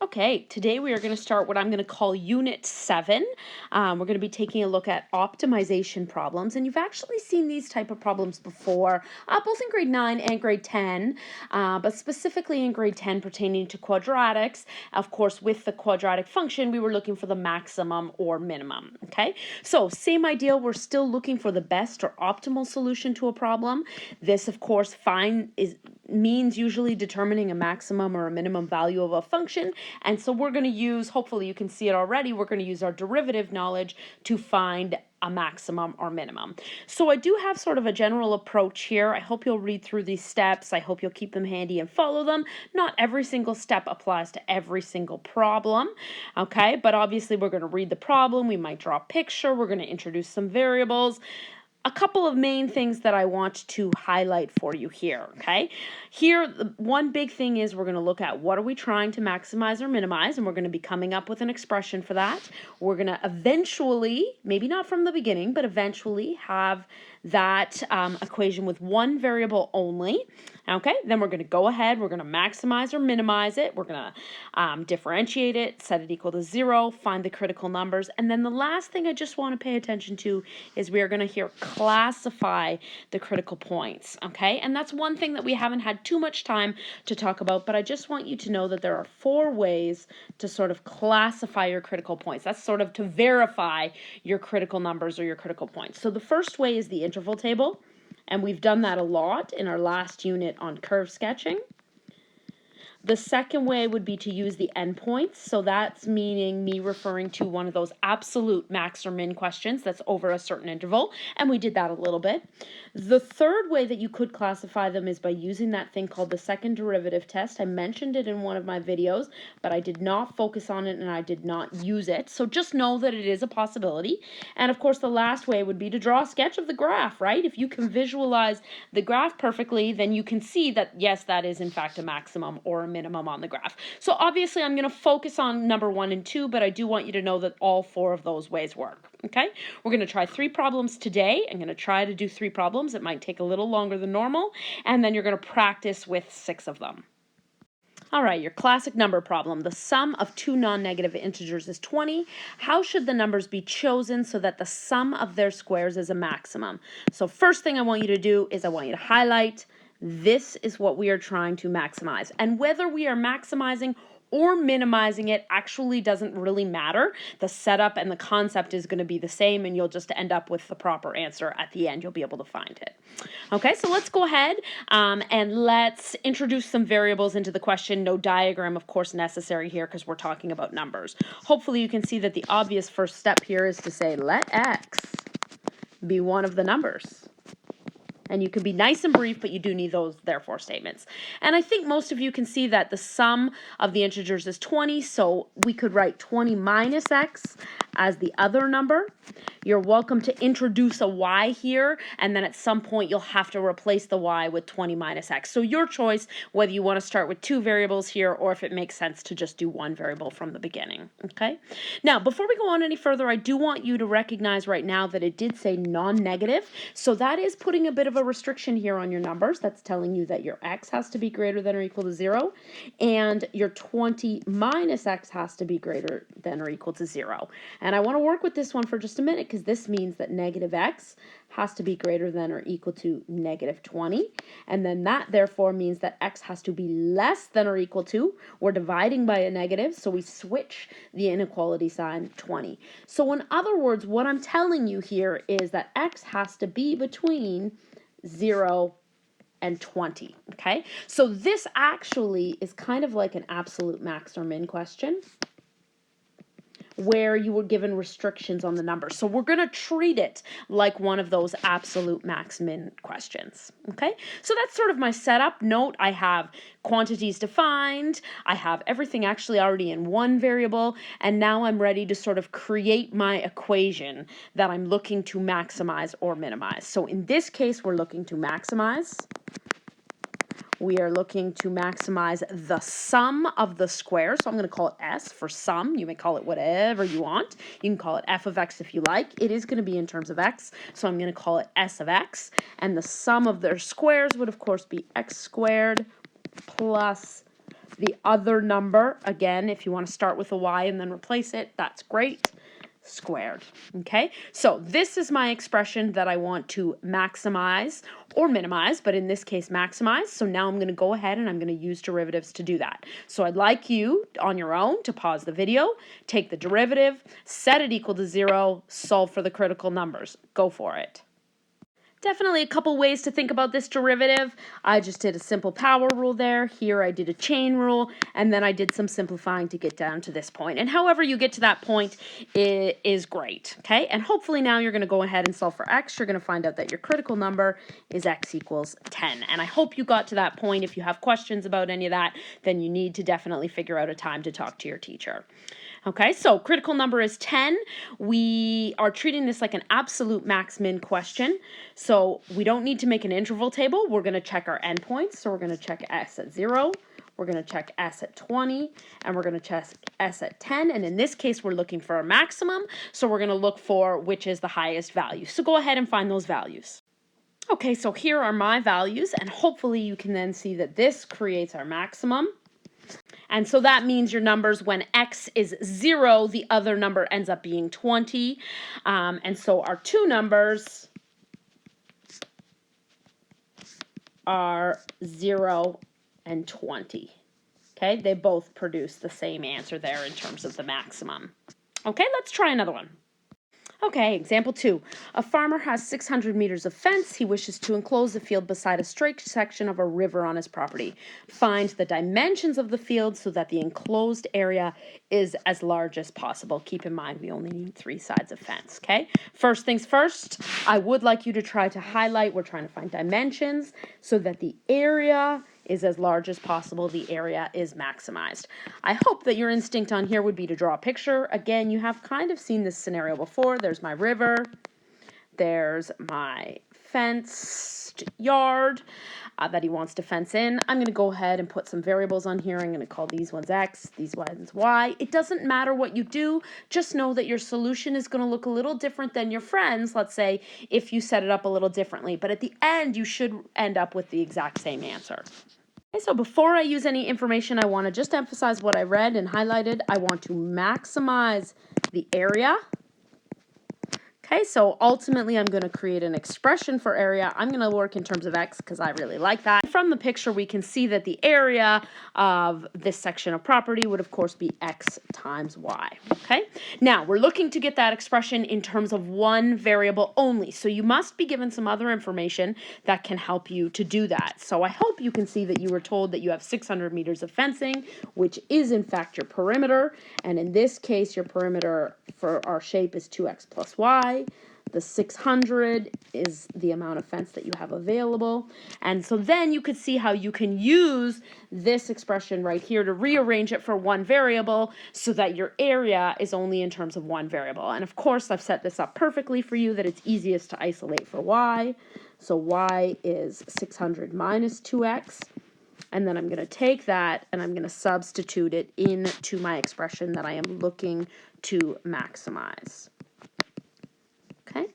Okay, today we are going to start what I'm going to call Unit 7. We're going to be taking a look at optimization problems, and you've actually seen these type of problems before, both in grade 9 and grade 10, but specifically in grade 10 pertaining to quadratics. Of course, with the quadratic function, we were looking for the maximum or minimum, okay? So same idea, we're still looking for the best or optimal solution to a problem. This, of course, means usually determining a maximum or a minimum value of a function. And so we're going to use, hopefully you can see it already, we're going to use our derivative knowledge to find a maximum or minimum. So I do have sort of a general approach here. I hope you'll read through these steps. I hope you'll keep them handy and follow them. Not every single step applies to every single problem, okay? But obviously we're going to read the problem. We might draw a picture. We're going to introduce some variables. A couple of main things that I want to highlight for you here, okay? Here, one big thing is we're going to look at what are we trying to maximize or minimize, and we're going to be coming up with an expression for that. We're going to eventually, maybe not from the beginning, but eventually have that equation with one variable only. Okay, then we're going to go ahead, we're going to maximize or minimize it, we're going to differentiate it, set it equal to 0, find the critical numbers, and then the last thing I just want to pay attention to is we are going to here classify the critical points, okay? And that's one thing that we haven't had too much time to talk about, but I just want you to know that there are 4 ways to sort of classify your critical points. That's sort of to verify your critical numbers or your critical points. So the first way is the interval table. And we've done that a lot in our last unit on curve sketching. The second way would be to use the endpoints. So that's meaning me referring to one of those absolute max or min questions that's over a certain interval. And we did that a little bit. The third way that you could classify them is by using that thing called the second derivative test. I mentioned it in one of my videos, but I did not focus on it and I did not use it. So just know that it is a possibility. And of course, the last way would be to draw a sketch of the graph, right? If you can visualize the graph perfectly, then you can see that, yes, that is in fact a maximum or a minimum on the graph. So obviously I'm going to focus on number 1 and 2, but I do want you to know that all 4 of those ways work. Okay, we're going to try 3 problems today. I'm going to try to do 3 problems. It might take a little longer than normal, and then you're going to practice with 6 of them. All right, your classic number problem. The sum of 2 non-negative integers is 20. How should the numbers be chosen so that the sum of their squares is a maximum? So first thing I want you to do is I want you to highlight this is what we are trying to maximize. And whether we are maximizing or minimizing it actually doesn't really matter. The setup and the concept is going to be the same, and you'll just end up with the proper answer at the end. You'll be able to find it. Okay, so let's go ahead and let's introduce some variables into the question. No diagram, of course, necessary here because we're talking about numbers. Hopefully you can see that the obvious first step here is to say let x be one of the numbers. And you can be nice and brief, but you do need those therefore statements. And I think most of you can see that the sum of the integers is 20, so we could write 20 minus x as the other number. You're welcome to introduce a y here, and then at some point you'll have to replace the y with 20 minus x. So your choice, whether you want to start with 2 variables here or if it makes sense to just do 1 variable from the beginning, okay? Now, before we go on any further, I do want you to recognize right now that it did say non-negative, so that is putting a bit of a restriction here on your numbers. That's telling you that your x has to be greater than or equal to 0, and your 20 minus x has to be greater than or equal to 0. And I want to work with this one for just a minute because this means that negative x has to be greater than or equal to negative 20. And then that therefore means that x has to be less than or equal to, we're dividing by a negative, so we switch the inequality sign 20. So in other words, what I'm telling you here is that x has to be between 0 and 20, okay? So this actually is kind of like an absolute max or min question where you were given restrictions on the number. So we're going to treat it like one of those absolute max min questions, okay? So that's sort of my setup. Note I have quantities defined, I have everything actually already in one variable, and now I'm ready to sort of create my equation that I'm looking to maximize or minimize. So in this case, we're looking to maximize. We are looking to maximize the sum of the squares. So I'm going to call it S for sum. You may call it whatever you want. You can call it f of x if you like. It is going to be in terms of x, so I'm going to call it S of x. And the sum of their squares would, of course, be x squared plus the other number, again, if you want to start with a y and then replace it, that's great, squared. Okay, so this is my expression that I want to maximize or minimize, but in this case maximize. So now I'm going to go ahead and I'm going to use derivatives to do that. So I'd like you on your own to pause the video, take the derivative, set it equal to 0, solve for the critical numbers. Go for it. Definitely a couple ways to think about this derivative. I just did a simple power rule there. Here I did a chain rule, and then I did some simplifying to get down to this point. And however you get to that point, it is great, okay? And hopefully now you're going to go ahead and solve for x. You're going to find out that your critical number is x equals 10. And I hope you got to that point. If you have questions about any of that, then you need to definitely figure out a time to talk to your teacher. Okay, so critical number is 10. We are treating this like an absolute max-min question. So we don't need to make an interval table. We're going to check our endpoints. So we're going to check s at 0. We're going to check s at 20. And we're going to check s at 10. And in this case, we're looking for a maximum. So we're going to look for which is the highest value. So go ahead and find those values. Okay, so here are my values. And hopefully you can then see that this creates our maximum. And so that means your numbers, when x is 0, the other number ends up being 20. And so our two numbers are 0 and 20. Okay, they both produce the same answer there in terms of the maximum. Okay, let's try another one. Okay, example 2. A farmer has 600 meters of fence. He wishes to enclose the field beside a straight section of a river on his property. Find the dimensions of the field so that the enclosed area is as large as possible. Keep in mind, we only need 3 sides of fence, okay? First things first, I would like you to try to highlight, we're trying to find dimensions so that the area is as large as possible, the area is maximized. I hope that your instinct on here would be to draw a picture. Again, you have kind of seen this scenario before. There's my river, there's my fenced yard that he wants to fence in. I'm going to go ahead and put some variables on here. I'm going to call these ones x, these ones y. It doesn't matter what you do, just know that your solution is going to look a little different than your friends, let's say, if you set it up a little differently. But at the end, you should end up with the exact same answer. Okay, so before I use any information, I want to just emphasize what I read and highlighted. I want to maximize the area. Okay, so ultimately I'm going to create an expression for area. I'm going to work in terms of x because I really like that. From the picture, we can see that the area of this section of property would, of course, be x times y. Okay, now we're looking to get that expression in terms of one variable only. So you must be given some other information that can help you to do that. So I hope you can see that you were told that you have 600 meters of fencing, which is in fact your perimeter. And in this case, your perimeter for our shape is 2x plus y. The 600 is the amount of fence that you have available. And so then you could see how you can use this expression right here to rearrange it for one variable so that your area is only in terms of one variable. And of course, I've set this up perfectly for you that it's easiest to isolate for y. So y is 600 minus 2x. And then I'm going to take that and I'm going to substitute it into my expression that I am looking to maximize. Okay,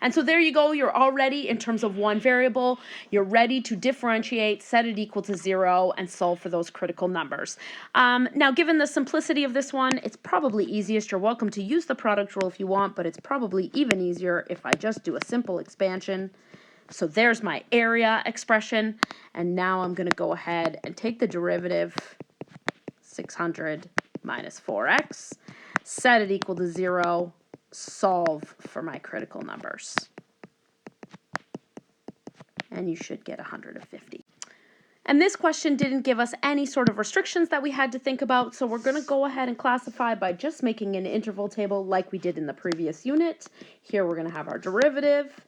and so there you go. You're already in terms of one variable. You're ready to differentiate, set it equal to 0, and solve for those critical numbers. Now, given the simplicity of this one, it's probably easiest. You're welcome to use the product rule if you want, but it's probably even easier if I just do a simple expansion. So there's my area expression, and now I'm going to go ahead and take the derivative, 600 minus 4x, set it equal to 0, solve for my critical numbers. And you should get 150. And this question didn't give us any sort of restrictions that we had to think about, so we're going to go ahead and classify by just making an interval table like we did in the previous unit. Here we're going to have our derivative.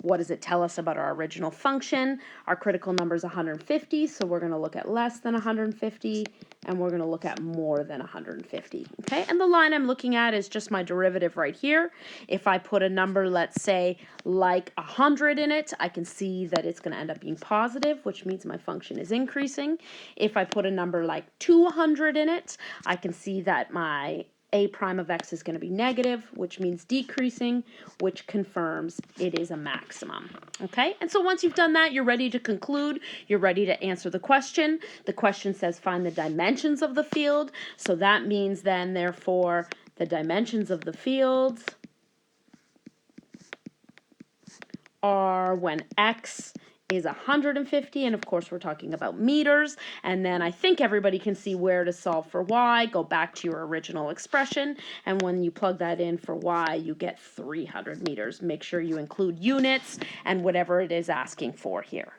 What does it tell us about our original function? Our critical number is 150, so we're going to look at less than 150, and we're going to look at more than 150. Okay, and the line I'm looking at is just my derivative right here. If I put a number, let's say, like 100 in it, I can see that it's going to end up being positive, which means my function is increasing. If I put a number like 200 in it, I can see that my a prime of x is going to be negative, which means decreasing, which confirms it is a maximum. Okay, and so once you've done that, you're ready to conclude. You're ready to answer the question. The question says find the dimensions of the field. So that means then, therefore, the dimensions of the fields are when x is 150, and of course we're talking about meters, and then I think everybody can see where to solve for y. Go back to your original expression, and when you plug that in for y, you get 300 meters. Make sure you include units and whatever it is asking for here.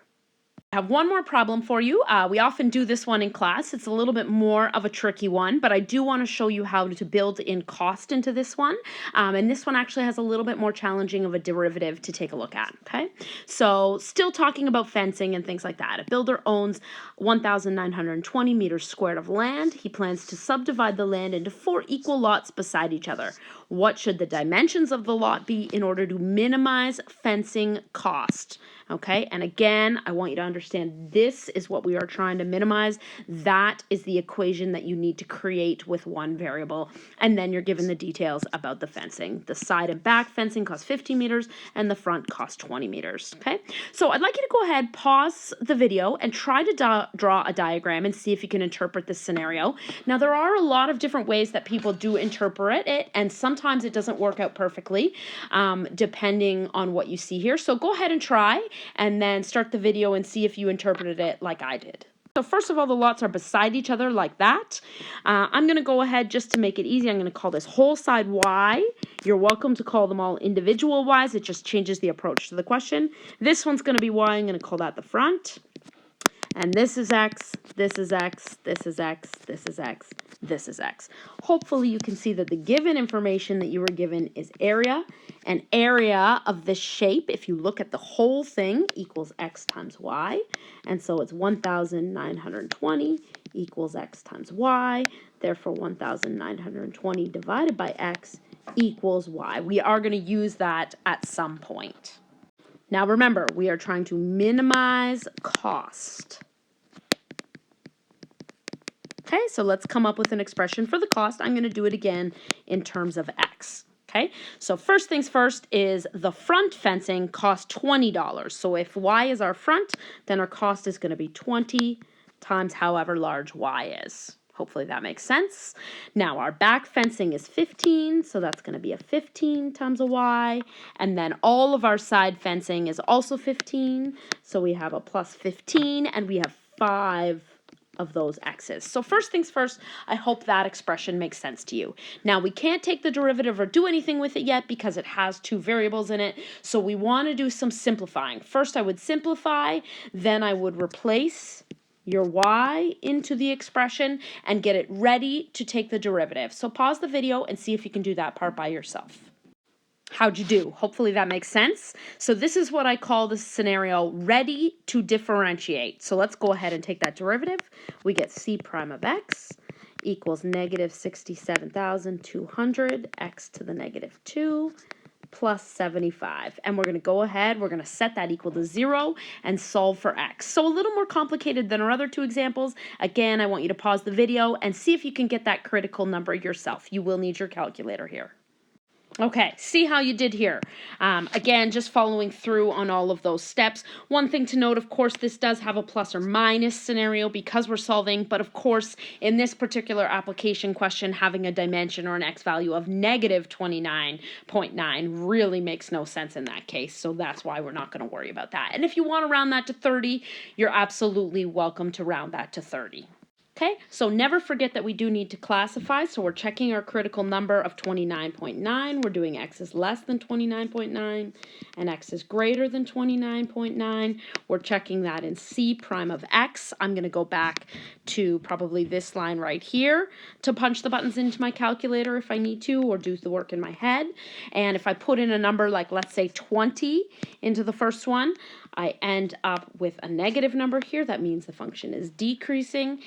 I have one more problem for you. We often do this one in class. It's a little bit more of a tricky one, but I do want to show you how to build in cost into this one. And this one actually has a little bit more challenging of a derivative to take a look at, okay? So still talking about fencing and things like that. A builder owns 1,920 meters squared of land. He plans to subdivide the land into 4 equal lots beside each other. What should the dimensions of the lot be in order to minimize fencing cost? Okay, and again, I want you to understand this is what we are trying to minimize. That is the equation that you need to create with one variable. And then you're given the details about the fencing. The side and back fencing costs 50 meters and the front costs 20 meters. Okay, so I'd like you to go ahead, pause the video, and try to draw a diagram and see if you can interpret this scenario. Now, there are a lot of different ways that people do interpret it, and sometimes it doesn't work out perfectly, depending on what you see here. So go ahead and try, and then start the video and see if you interpreted it like I did. So first of all, the lots are beside each other like that. I'm going to go ahead, just to make it easy, I'm going to call this whole side y. You're welcome to call them all individual y's. It just changes the approach to the question. This one's going to be y. I'm going to call that the front. And this is x, this is x, this is x, this is x, this is x. Hopefully you can see that the given information that you were given is area. And area of this shape, if you look at the whole thing, equals x times y. And so it's 1,920 equals x times y. Therefore, 1,920 divided by x equals y. We are going to use that at some point. Now remember, we are trying to minimize cost. Okay, so let's come up with an expression for the cost. I'm going to do it again in terms of x. Okay, so first things first is the front fencing costs $20. So if y is our front, then our cost is going to be 20 times however large y is. Hopefully that makes sense. Now our back fencing is 15, so that's going to be a 15 times a y. And then all of our side fencing is also 15, so we have a plus 15, and we have 5 of those x's. So first things first, I hope that expression makes sense to you. Now we can't take the derivative or do anything with it yet because it has 2 variables in it, so we want to do some simplifying. First I would simplify, then I would replace your y into the expression and get it ready to take the derivative. So pause the video and see if you can do that part by yourself. How'd you do? Hopefully that makes sense. So this is what I call the scenario ready to differentiate. So let's go ahead and take that derivative. We get c prime of x equals negative 67,200 x to the negative 2 plus 75. And we're going to go ahead, we're going to set that equal to 0 and solve for x. So a little more complicated than our other 2 examples. Again, I want you to pause the video and see if you can get that critical number yourself. You will need your calculator here. Okay, see how you did here. Again, just following through on all of those steps. One thing to note, of course, this does have a plus or minus scenario because we're solving, but of course, in this particular application question, having a dimension or an x value of negative 29.9 really makes no sense in that case, so that's why we're not going to worry about that. And if you want to round that to 30, you're absolutely welcome to round that to 30. Okay, so never forget that we do need to classify, so we're checking our critical number of 29.9. We're doing x is less than 29.9 and x is greater than 29.9. We're checking that in c prime of x. I'm going to go back to probably this line right here to punch the buttons into my calculator if I need to, or do the work in my head. And if I put in a number like, let's say 20 into the first one, I end up with a negative number here. That means the function is decreasing.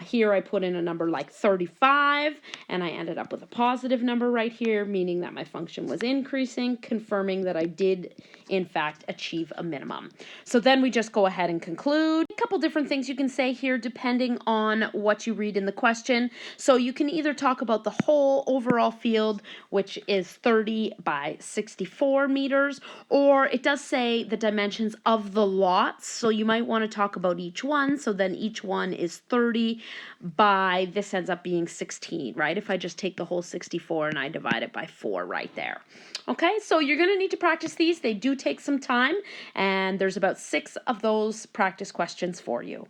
Here I put in a number like 35, and I ended up with a positive number right here, meaning that my function was increasing, confirming that I did, in fact, achieve a minimum. So then we just go ahead and conclude. A couple different things you can say here depending on what you read in the question. So you can either talk about the whole overall field, which is 30 by 64 meters, or it does say the dimensions of the lots. So you might want to talk about each one. So then each one is 30 by, this ends up being 16, right? If I just take the whole 64 and I divide it by 4 right there. Okay, so you're going to need to practice these. They do take some time, and there's about 6 of those practice questions for you.